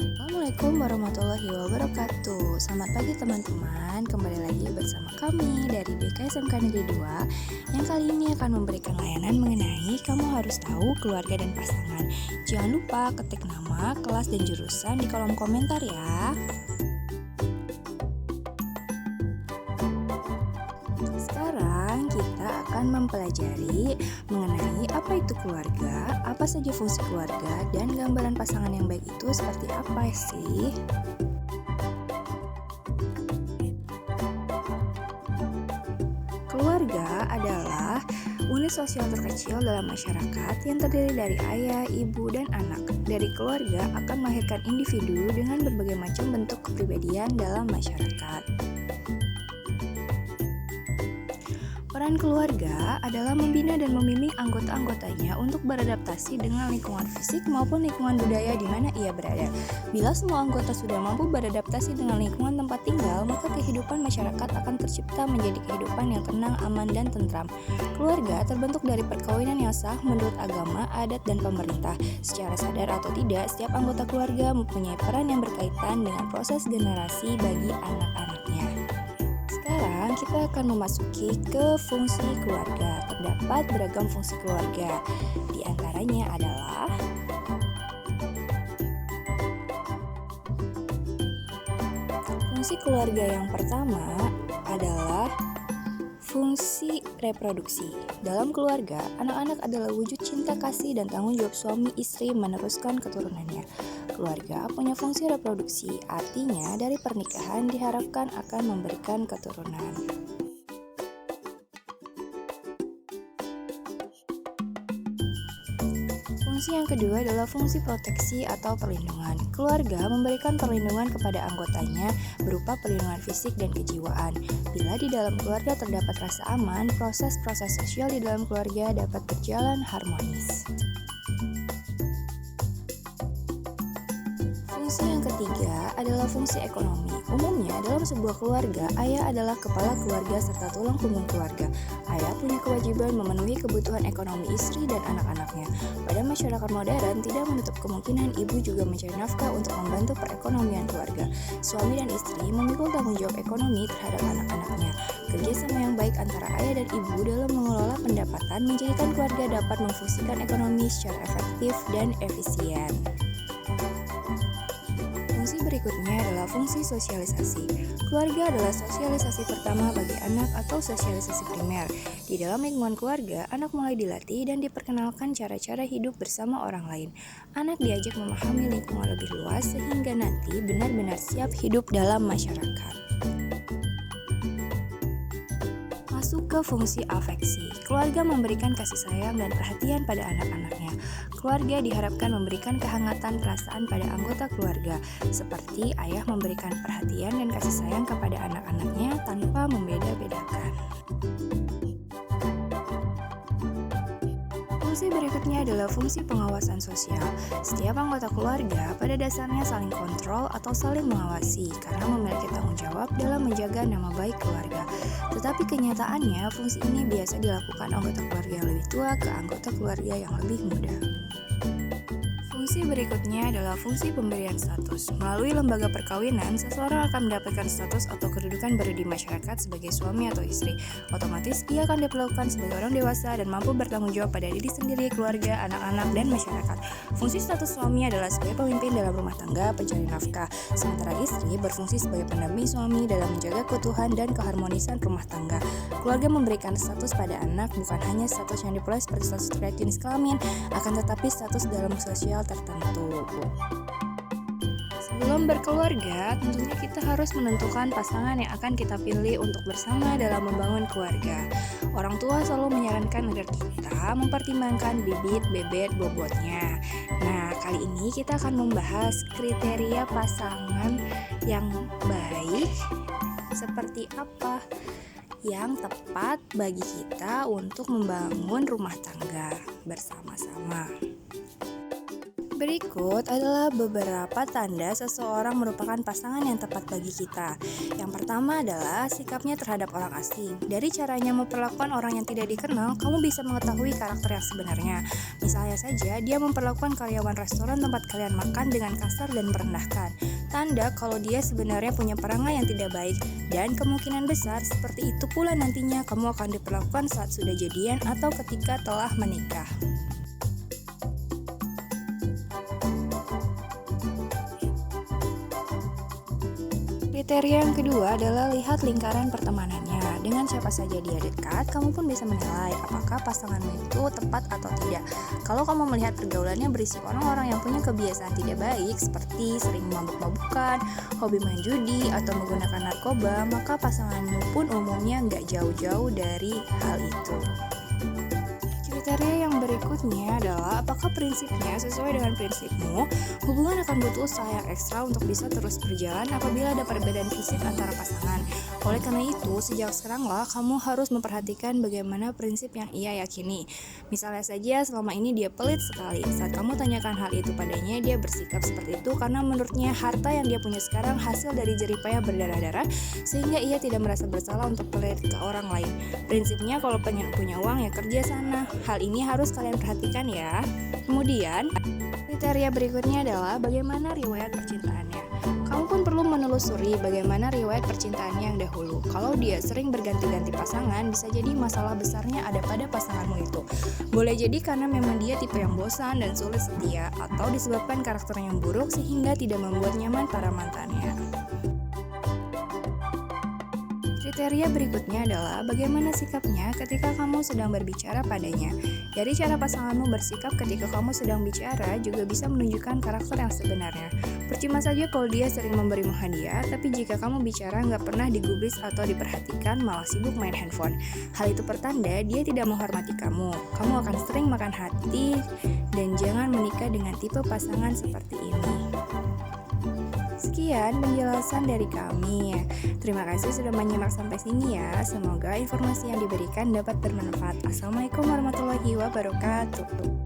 Assalamualaikum warahmatullahi wabarakatuh. Selamat pagi teman-teman. Kembali lagi bersama kami dari BKSMK Negeri 2 yang kali ini akan memberikan layanan mengenai kamu harus tahu keluarga dan pasangan. Jangan lupa ketik nama, kelas, dan jurusan di kolom komentar ya. Sekarang kita akan mempelajari mengenai apa itu keluarga, apa saja fungsi keluarga, dan gambaran pasangan yang baik itu seperti apa sih? Keluarga adalah unit sosial terkecil dalam masyarakat yang terdiri dari ayah, ibu, dan anak. Dari keluarga akan melahirkan individu dengan berbagai macam bentuk kepribadian dalam masyarakat. Peran keluarga adalah membina dan membimbing anggota-anggotanya untuk beradaptasi dengan lingkungan fisik maupun lingkungan budaya di mana ia berada. Bila semua anggota sudah mampu beradaptasi dengan lingkungan tempat tinggal, maka kehidupan masyarakat akan tercipta menjadi kehidupan yang tenang, aman, dan tentram. Keluarga terbentuk dari perkawinan yang sah menurut agama, adat, dan pemerintah. Secara sadar atau tidak, setiap anggota keluarga mempunyai peran yang berkaitan dengan proses generasi bagi anak-anaknya. Sekarang kita akan memasuki ke fungsi keluarga. Terdapat beragam fungsi keluarga. Di antaranya adalah fungsi keluarga yang pertama adalah fungsi reproduksi. Dalam keluarga, anak-anak adalah wujud cinta kasih dan tanggung jawab suami istri meneruskan keturunannya. Keluarga punya fungsi reproduksi, artinya dari pernikahan diharapkan akan memberikan keturunan. Fungsi yang kedua adalah fungsi proteksi atau perlindungan. Keluarga memberikan perlindungan kepada anggotanya berupa perlindungan fisik dan kejiwaan. Bila di dalam keluarga terdapat rasa aman, proses-proses sosial di dalam keluarga dapat berjalan harmonis. Fungsi yang ketiga adalah fungsi ekonomi. Umumnya dalam sebuah keluarga, ayah adalah kepala keluarga serta tulang punggung keluarga. Ayah punya kewajiban memenuhi kebutuhan ekonomi istri dan anak-anaknya. Pada masyarakat modern, tidak menutup kemungkinan ibu juga mencari nafkah untuk membantu perekonomian keluarga. Suami dan istri memikul tanggung jawab ekonomi terhadap anak-anaknya. Kerjasama yang baik antara ayah dan ibu dalam mengelola pendapatan menjadikan keluarga dapat memfungsikan ekonomi secara efektif dan efisien. Fungsi berikutnya adalah fungsi sosialisasi. Keluarga adalah sosialisasi pertama bagi anak atau sosialisasi primer. Di dalam lingkungan keluarga, anak mulai dilatih dan diperkenalkan cara-cara hidup bersama orang lain. Anak diajak memahami lingkungan lebih luas sehingga nanti benar-benar siap hidup dalam masyarakat. Masuk ke fungsi afeksi. Keluarga memberikan kasih sayang dan perhatian pada anak-anaknya. Keluarga diharapkan memberikan kehangatan perasaan pada anggota keluarga, seperti ayah memberikan perhatian dan kasih sayang kepada anak-anaknya tanpa membeda-bedakan. Fungsi berikutnya adalah fungsi pengawasan sosial. Setiap anggota keluarga pada dasarnya saling kontrol atau saling mengawasi karena memiliki tanggung jawab dalam menjaga nama baik keluarga. Tetapi kenyataannya fungsi ini biasa dilakukan anggota keluarga yang lebih tua ke anggota keluarga yang lebih muda. Fungsi berikutnya adalah fungsi pemberian status. Melalui lembaga perkawinan, seseorang akan mendapatkan status atau kedudukan baru di masyarakat sebagai suami atau istri. Otomatis, ia akan diperlakukan sebagai orang dewasa dan mampu bertanggung jawab pada diri sendiri, keluarga, anak-anak, dan masyarakat. Fungsi status suami adalah sebagai pemimpin dalam rumah tangga, pencari nafkah, sementara istri berfungsi sebagai pendamping suami dalam menjaga keutuhan dan keharmonisan rumah tangga. Keluarga memberikan status pada anak bukan hanya status yang diperoleh seperti status terkait jenis kelamin, akan tetapi status dalam sosial tertentu. Sebelum berkeluarga, tentunya kita harus menentukan pasangan yang akan kita pilih untuk bersama dalam membangun keluarga. Orang tua selalu menyarankan agar kita mempertimbangkan bibit, bebet, bobotnya. Nah, kali ini kita akan membahas kriteria pasangan yang baik seperti apa yang tepat bagi kita untuk membangun rumah tangga bersama-sama. Berikut adalah beberapa tanda seseorang merupakan pasangan yang tepat bagi kita. Yang pertama adalah sikapnya terhadap orang asing. Dari caranya memperlakukan orang yang tidak dikenal, kamu bisa mengetahui karakter yang sebenarnya. Misalnya saja, dia memperlakukan karyawan restoran tempat kalian makan dengan kasar dan merendahkan. Tanda kalau dia sebenarnya punya perangai yang tidak baik. Dan kemungkinan besar seperti itu pula nantinya kamu akan diperlakukan saat sudah jadian atau ketika telah menikah. Kriteria yang kedua adalah lihat lingkaran pertemanannya. Dengan siapa saja dia dekat, kamu pun bisa menilai apakah pasanganmu itu tepat atau tidak. Kalau kamu melihat pergaulannya berisi orang-orang yang punya kebiasaan tidak baik, seperti sering mabuk-mabukan, hobi main judi, atau menggunakan narkoba, maka pasanganmu pun umumnya nggak jauh-jauh dari hal itu. Kriteria yang berikutnya adalah apakah prinsipnya sesuai dengan prinsipmu. Hubungan akan butuh usaha yang ekstra untuk bisa terus berjalan apabila ada perbedaan prinsip antara pasangan. Oleh karena itu, sejak sekaranglah kamu harus memperhatikan bagaimana prinsip yang ia yakini. Misalnya saja selama ini dia pelit sekali. Saat kamu tanyakan hal itu padanya, dia bersikap seperti itu karena menurutnya harta yang dia punya sekarang hasil dari jeripaya berdarah-darah, sehingga ia tidak merasa bersalah untuk pelit ke orang lain. Prinsipnya kalau pengen punya uang ya kerja sana. Hal ini harus kalian perhatikan ya. Kemudian, kriteria berikutnya adalah bagaimana riwayat percintaannya. Kamu pun perlu menelusuri bagaimana riwayat percintaannya yang dahulu. Kalau dia sering berganti-ganti pasangan, bisa jadi masalah besarnya ada pada pasanganmu itu. Boleh jadi karena memang dia tipe yang bosan dan sulit setia, atau disebabkan karakternya yang buruk sehingga tidak membuat nyaman para mantannya. Kriteria berikutnya adalah bagaimana sikapnya ketika kamu sedang berbicara padanya. Dari cara pasanganmu bersikap ketika kamu sedang bicara juga bisa menunjukkan karakter yang sebenarnya. Percuma saja kalau dia sering memberimu hadiah, tapi jika kamu bicara nggak pernah digubris atau diperhatikan, malah sibuk main handphone. Hal itu pertanda dia tidak menghormati kamu. Kamu akan sering makan hati dan jangan menikah dengan tipe pasangan seperti ini. Sekian penjelasan dari kami. Terima kasih sudah menyimak sampai sini ya. Semoga informasi yang diberikan dapat bermanfaat. Assalamualaikum warahmatullahi wabarakatuh.